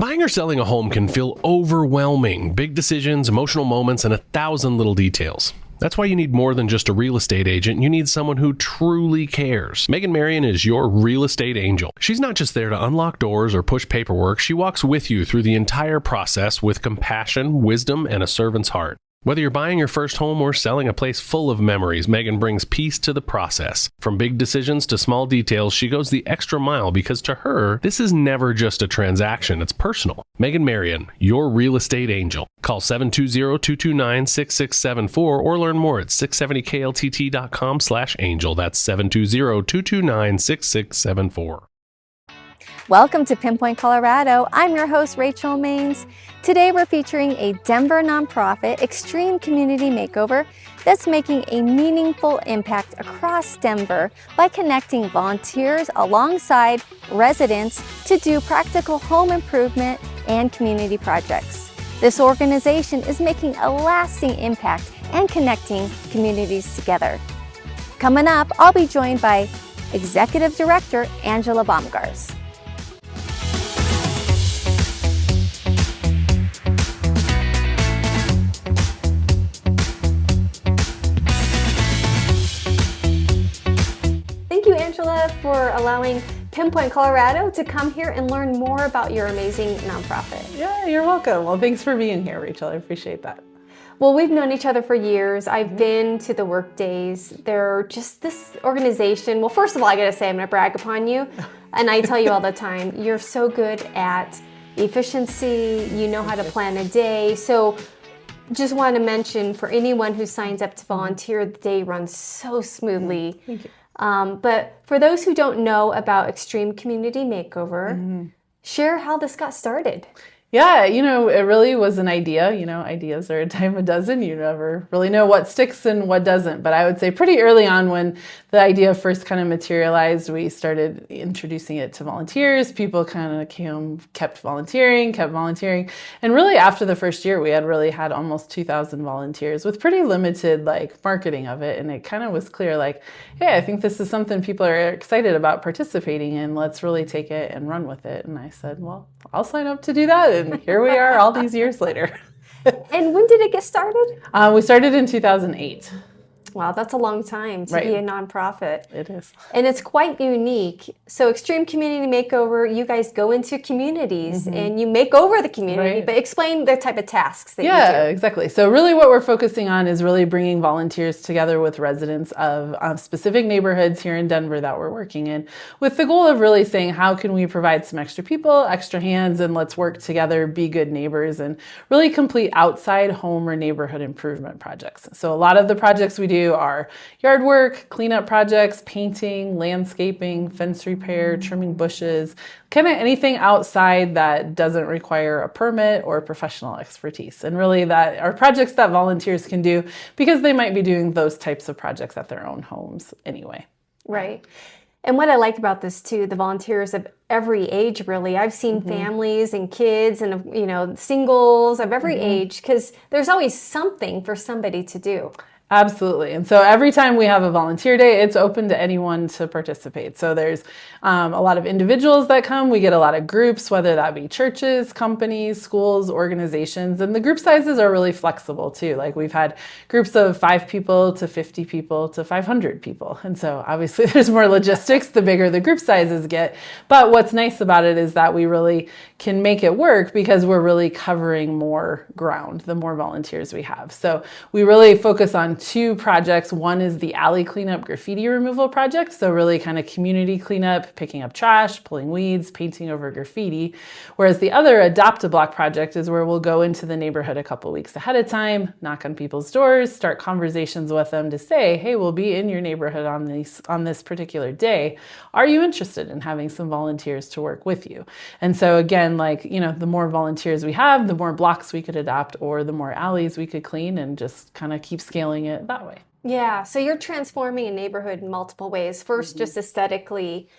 Buying or selling a home can feel overwhelming. Big decisions, emotional moments, and 1,000 little details. That's why you need more than just a real estate agent. You need someone who truly cares. Megan Marion is your real estate angel. She's not just there to unlock doors or push paperwork. She walks with you through the entire process with compassion, wisdom, and a servant's heart. Whether you're buying your first home or selling a place full of memories, Megan brings peace to the process. From big decisions to small details, she goes the extra mile because to her, this is never just a transaction, it's personal. Megan Marion, your real estate angel. Call 720-229-6674 or learn more at 670kltt.com/angel. That's 720-229-6674. Welcome to Pinpoint Colorado. I'm your host, Rachel Maines. Today we're featuring a Denver nonprofit, Extreme Community Makeover, that's making a meaningful impact across Denver by connecting volunteers alongside residents to do practical home improvement and community projects. This organization is making a lasting impact and connecting communities together. Coming up, I'll be joined by Executive Director Angela Bomgaars. Thank you, Angela, for allowing Pinpoint Colorado to come here and learn more about your amazing nonprofit. Yeah, you're welcome. Well, thanks for being here, Rachel. I appreciate that. Well, we've known each other for years. I've been to the work days. They're just this organization. Well, first of all, I gotta say, I'm gonna brag upon you. And I tell you all the time, you're so good at efficiency. You know how to plan a day. So just want to mention for anyone who signs up to volunteer, the day runs so smoothly. Thank you. But for those who don't know about Extreme Community Makeover, share how this got started. Yeah, it really was an idea. Ideas are a dime a dozen. You never really know what sticks and what doesn't. But I would say pretty early on when the idea first kind of materialized, we started introducing it to volunteers. People kind of kept volunteering. And really after the first year, we had really had almost 2,000 volunteers with pretty limited marketing of it. And it kind of was clear hey, I think this is something people are excited about participating in. Let's really take it and run with it. And I said, well, I'll sign up to do that. And here we are all these years later. And when did it get started? We started in 2008. Wow, that's a long time to be a nonprofit. It is. And it's quite unique. So Extreme Community Makeover, you guys go into communities and you make over the community, but explain the type of tasks that you do. Yeah, exactly. So really what we're focusing on is really bringing volunteers together with residents of specific neighborhoods here in Denver that we're working in, with the goal of really saying, how can we provide some extra people, extra hands, and let's work together, be good neighbors, and really complete outside home or neighborhood improvement projects. So a lot of the projects we do are yard work, cleanup projects, painting, landscaping, fence repair, trimming bushes, kind of anything outside that doesn't require a permit or professional expertise. And really that are projects that volunteers can do because they might be doing those types of projects at their own homes anyway. Right. And what I like about this too, the volunteers of every age really. I've seen families and kids and singles of every age, because there's always something for somebody to do. Absolutely. And so every time we have a volunteer day, it's open to anyone to participate. So there's a lot of individuals that come. We get a lot of groups, whether that be churches, companies, schools, organizations. And the group sizes are really flexible too. We've had groups of 5 people to 50 people to 500 people. And so obviously there's more logistics the bigger the group sizes get. But what's nice about it is that we really can make it work because we're really covering more ground the more volunteers we have. So we really focus on 2 projects. One is the alley cleanup graffiti removal project. So really kind of community cleanup, picking up trash, pulling weeds, painting over graffiti. Whereas the other Adopt-A-Block project is where we'll go into the neighborhood a couple weeks ahead of time, knock on people's doors, start conversations with them to say, hey, we'll be in your neighborhood on this particular day. Are you interested in having some volunteers to work with you? And so again, the more volunteers we have, the more blocks we could adopt or the more alleys we could clean, and just kind of keep scaling it that way. Yeah, so you're transforming a neighborhood in multiple ways. First, just aesthetically,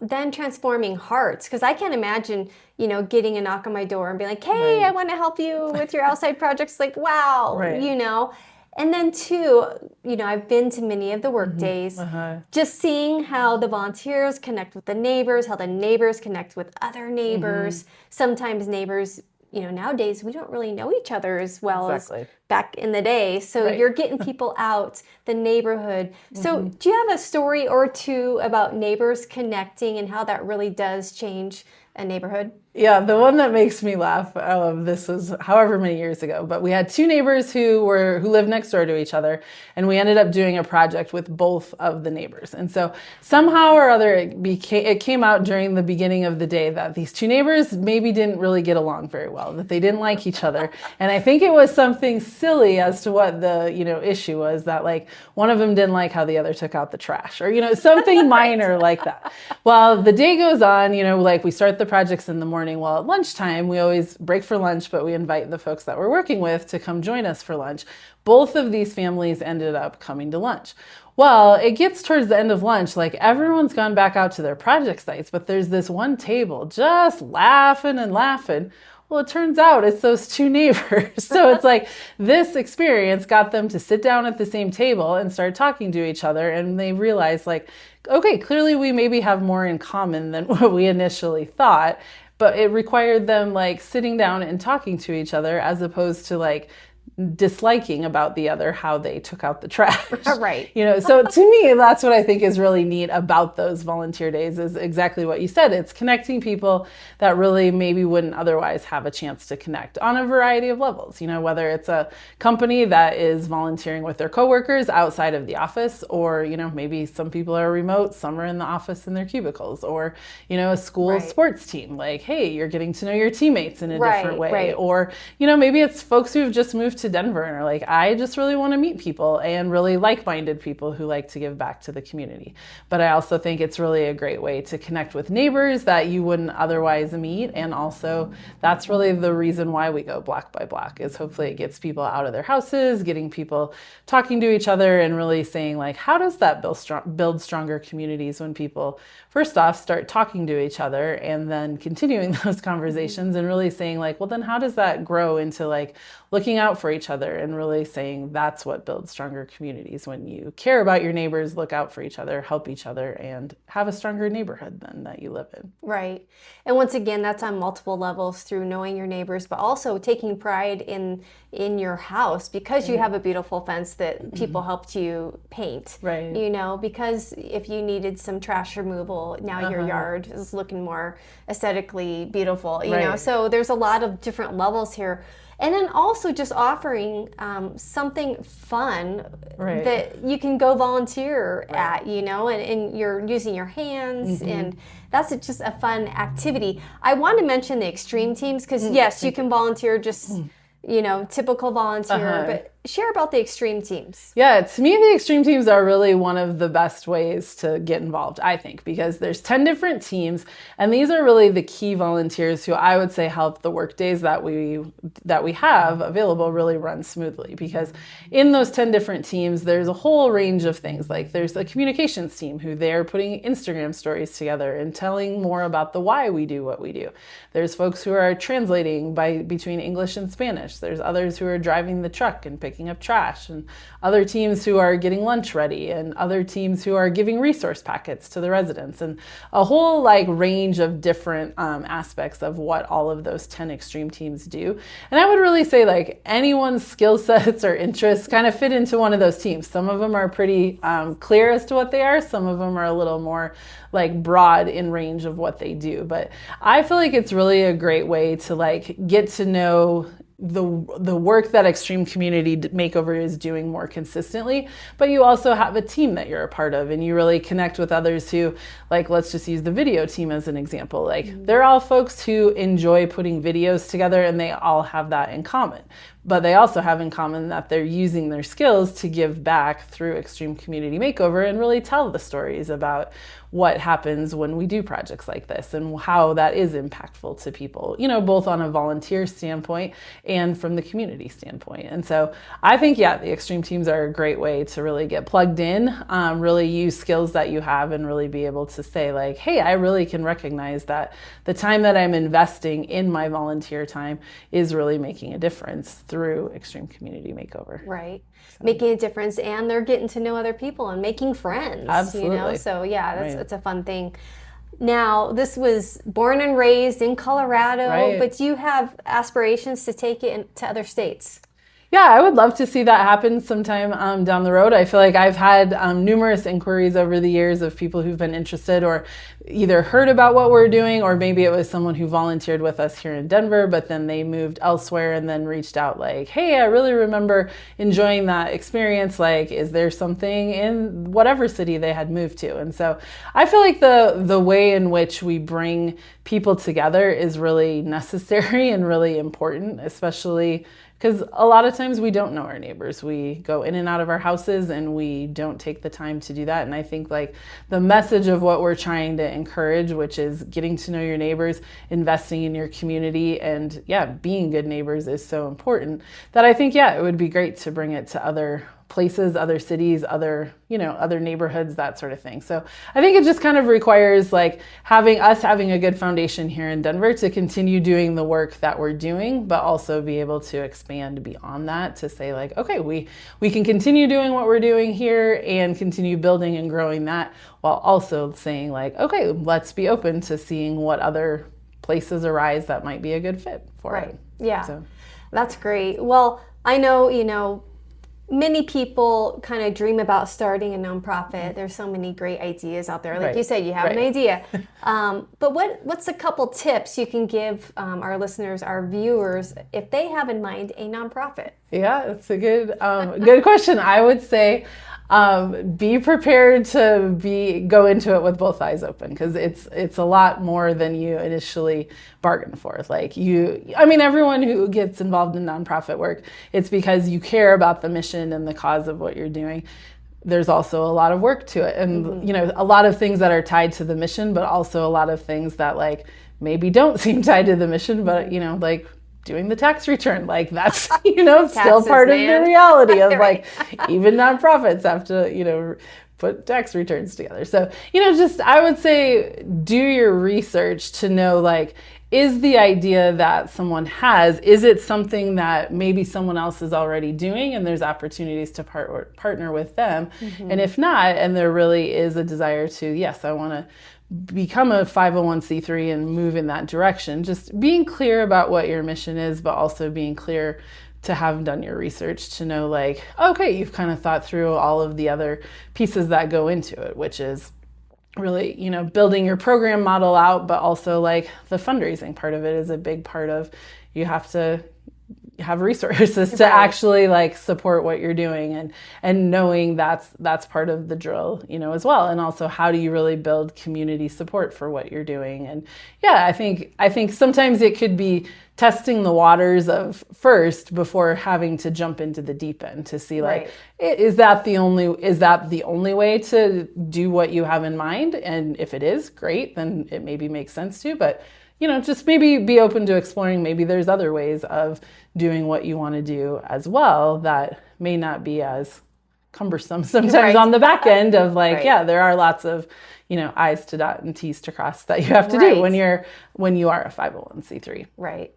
then transforming hearts. Because I can't imagine, getting a knock on my door and being like, hey, I want to help you with your outside projects. Wow, And then too, I've been to many of the work days, just seeing how the volunteers connect with the neighbors, how the neighbors connect with other neighbors. Sometimes neighbors, nowadays we don't really know each other as well as back in the day. So you're getting people out the neighborhood. So do you have a story or two about neighbors connecting and how that really does change a neighborhood? Yeah, the one that makes me laugh, this was however many years ago, but we had two neighbors who lived next door to each other, and we ended up doing a project with both of the neighbors. And so somehow or other, it came out during the beginning of the day that these two neighbors maybe didn't really get along very well, that they didn't like each other. And I think it was something silly as to what the, issue was, that like one of them didn't like how the other took out the trash, or, something minor like that. Well, the day goes on, like we start the projects in the morning. Well, at lunchtime, we always break for lunch, but we invite the folks that we're working with to come join us for lunch. Both of these families ended up coming to lunch. Well, it gets towards the end of lunch, like everyone's gone back out to their project sites, but there's this one table just laughing and laughing. Well, it turns out it's those two neighbors. So it's like this experience got them to sit down at the same table and start talking to each other. And they realized like, okay, clearly we maybe have more in common than what we initially thought. But it required them like sitting down and talking to each other as opposed to like disliking about the other how they took out the trash. Right. So to me, that's what I think is really neat about those volunteer days is exactly what you said. It's connecting people that really maybe wouldn't otherwise have a chance to connect on a variety of levels. Whether it's a company that is volunteering with their coworkers outside of the office, or, maybe some people are remote, some are in the office in their cubicles, or, a school sports team, like, hey, you're getting to know your teammates in a different way. Or, maybe it's folks who've just moved to Denver and are like, I just really want to meet people and really like-minded people who like to give back to the community. But I also think it's really a great way to connect with neighbors that you wouldn't otherwise meet. And also that's really the reason why we go block by block, is hopefully it gets people out of their houses, getting people talking to each other and really saying like, how does that build stronger communities when people first off start talking to each other and then continuing those conversations and really saying like, well, then how does that grow into like looking out for each other and really saying that's what builds stronger communities, when you care about your neighbors, look out for each other, help each other, and have a stronger neighborhood than that you live in. Right. And once again, that's on multiple levels through knowing your neighbors, but also taking pride in your house because you have a beautiful fence that people helped you paint. Right. Because if you needed some trash removal, now your yard is looking more aesthetically beautiful, you know. So there's a lot of different levels here. And then also just offering something fun that you can go volunteer at, and you're using your hands, and that's just a fun activity. I want to mention the extreme teams because, yes, you can volunteer just, typical volunteer, but share about the extreme teams. Yeah, to me, the extreme teams are really one of the best ways to get involved, I think, because there's 10 different teams, and these are really the key volunteers who I would say help the work days that we have available really run smoothly. Because in those 10 different teams, there's a whole range of things. Like there's a communications team who they're putting Instagram stories together and telling more about the why we do what we do. There's folks who are translating between English and Spanish. There's others who are driving the truck and picking up trash, and other teams who are getting lunch ready, and other teams who are giving resource packets to the residents, and a whole range of different aspects of what all of those 10 extreme teams do. And I would really say anyone's skill sets or interests kind of fit into one of those teams. Some of them are pretty clear as to what they are. Some of them are a little more broad in range of what they do. But I feel like it's really a great way to get to know the work that Extreme Community Makeover is doing more consistently, but you also have a team that you're a part of, and you really connect with others who, let's just use the video team as an example. They're all folks who enjoy putting videos together, and they all have that in common. But they also have in common that they're using their skills to give back through Extreme Community Makeover and really tell the stories about what happens when we do projects like this and how that is impactful to people, both on a volunteer standpoint and from the community standpoint. And so I think, yeah, the extreme teams are a great way to really get plugged in, really use skills that you have and really be able to say like, hey, I really can recognize that the time that I'm investing in my volunteer time is really making a difference through Extreme Community Makeover. Right. So. Making a difference, and they're getting to know other people and making friends. Absolutely. So yeah, it's a fun thing. Now, this was born and raised in Colorado, but you have aspirations to take it to other states. Yeah, I would love to see that happen sometime down the road. I feel like I've had numerous inquiries over the years of people who've been interested or either heard about what we're doing, or maybe it was someone who volunteered with us here in Denver, but then they moved elsewhere and then reached out like, hey, I really remember enjoying that experience. Like, is there something in whatever city they had moved to? And so I feel like the way in which we bring people together is really necessary and really important, especially because a lot of times we don't know our neighbors. We go in and out of our houses and we don't take the time to do that. And I think like the message of what we're trying to encourage, which is getting to know your neighbors, investing in your community, and being good neighbors is so important that I think, it would be great to bring it to other places, other cities, other neighborhoods, that sort of thing. So I think it just kind of requires like having a good foundation here in Denver to continue doing the work that we're doing, but also be able to expand beyond that to say like, okay, we can continue doing what we're doing here and continue building and growing that, while also saying like, okay, let's be open to seeing what other places arise that might be a good fit for it. Yeah. So that's great. Well, I know, many people kind of dream about starting a nonprofit. There's so many great ideas out there. Like you said, you have an idea. But what's a couple tips you can give our listeners, our viewers, if they have in mind a nonprofit? Yeah, that's a good question. I would say be prepared to go into it with both eyes open, because it's a lot more than you initially bargained for. Like everyone who gets involved in nonprofit work, it's because you care about the mission and the cause of what you're doing. There's also a lot of work to it, and a lot of things that are tied to the mission, but also a lot of things that like maybe don't seem tied to the mission, but like doing the tax return, like that's still part of the reality of like even nonprofits have to put tax returns together. So just I would say do your research to know like, is the idea that someone has, is it something that maybe someone else is already doing and there's opportunities to partner with them? And if not, and there really is a desire to, yes, I want to become a 501c3 and move in that direction, just being clear about what your mission is, but also being clear to have done your research to know like, okay, you've kind of thought through all of the other pieces that go into it, which is really, building your program model out, but also like the fundraising part of it is a big part of, you have to have resources to actually like support what you're doing, and knowing that's part of the drill, as well. And also, how do you really build community support for what you're doing? And I think sometimes it could be testing the waters of first before having to jump into the deep end to see like, is that the only way to do what you have in mind? And if it is, great, then it maybe makes sense to, but just maybe be open to exploring. Maybe there's other ways of doing what you want to do as well that may not be as cumbersome sometimes on the back end of like, there are lots of, I's to dot and T's to cross that you have to do when you are a 501c3. Right.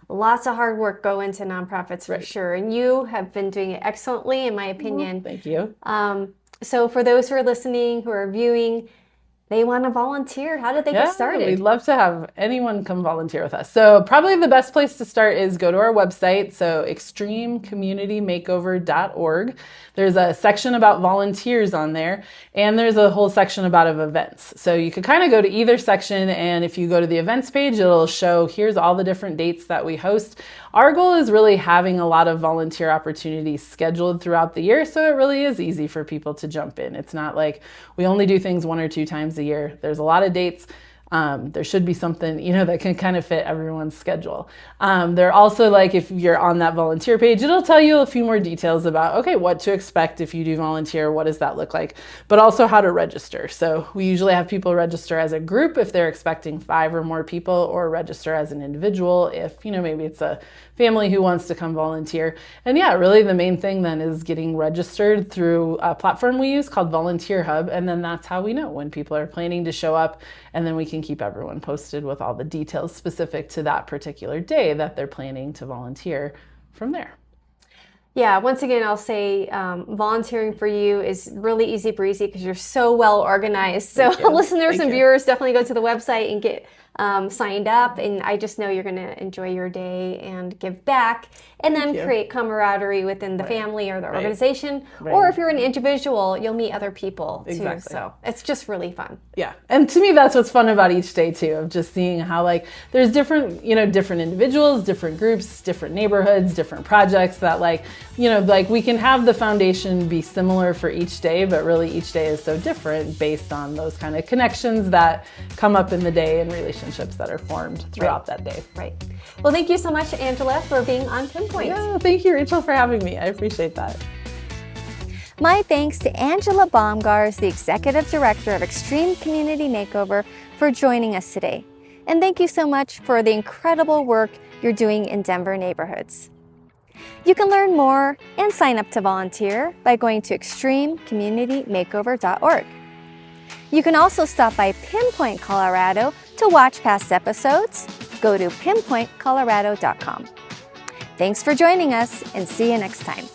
Lots of hard work go into nonprofits for sure. And you have been doing it excellently, in my opinion. Thank you. So for those who are listening, who are viewing, they want to volunteer. How did they get started? We'd love to have anyone come volunteer with us. So probably the best place to start is go to our website. So extremecommunitymakeover.org. There's a section about volunteers on there, and there's a whole section about events. So you could kind of go to either section, and if you go to the events page, it'll show here's all the different dates that we host. Our goal is really having a lot of volunteer opportunities scheduled throughout the year, so it really is easy for people to jump in. It's not like we only do things 1 or 2 times a year. There's a lot of dates. There should be something, that can kind of fit everyone's schedule. They're also like, if you're on that volunteer page, it'll tell you a few more details about, okay, what to expect if you do volunteer, what does that look like, but also how to register. So we usually have people register as a group if they're expecting 5 or more people, or register as an individual if, maybe it's a family who wants to come volunteer. And yeah, really the main thing then is getting registered through a platform we use called Volunteer Hub. And then that's how we know when people are planning to show up. And then we can keep everyone posted with all the details specific to that particular day that they're planning to volunteer from there. Yeah, once again, I'll say volunteering for you is really easy breezy because you're so well organized. So listeners and viewers, definitely go to the website and get signed up. And I just know you're going to enjoy your day and give back, and then create camaraderie within the family or the organization. Or if you're an individual, you'll meet other people too. So it's just really fun. Yeah. And to me, that's what's fun about each day too, of just seeing how there's different, different individuals, different groups, different neighborhoods, different projects that we can have the foundation be similar for each day, but really each day is so different based on those kind of connections that come up in the day and relationships that are formed throughout that day. Right. Well, thank you so much, Angela, for being on Pinpoint. Yeah, thank you, Rachel, for having me. I appreciate that. My thanks to Angela Bomgaars, the Executive Director of Extreme Community Makeover, for joining us today. And thank you so much for the incredible work you're doing in Denver neighborhoods. You can learn more and sign up to volunteer by going to extremecommunitymakeover.org. You can also stop by Pinpoint Colorado to watch past episodes. Go to pinpointcolorado.com. Thanks for joining us, and see you next time.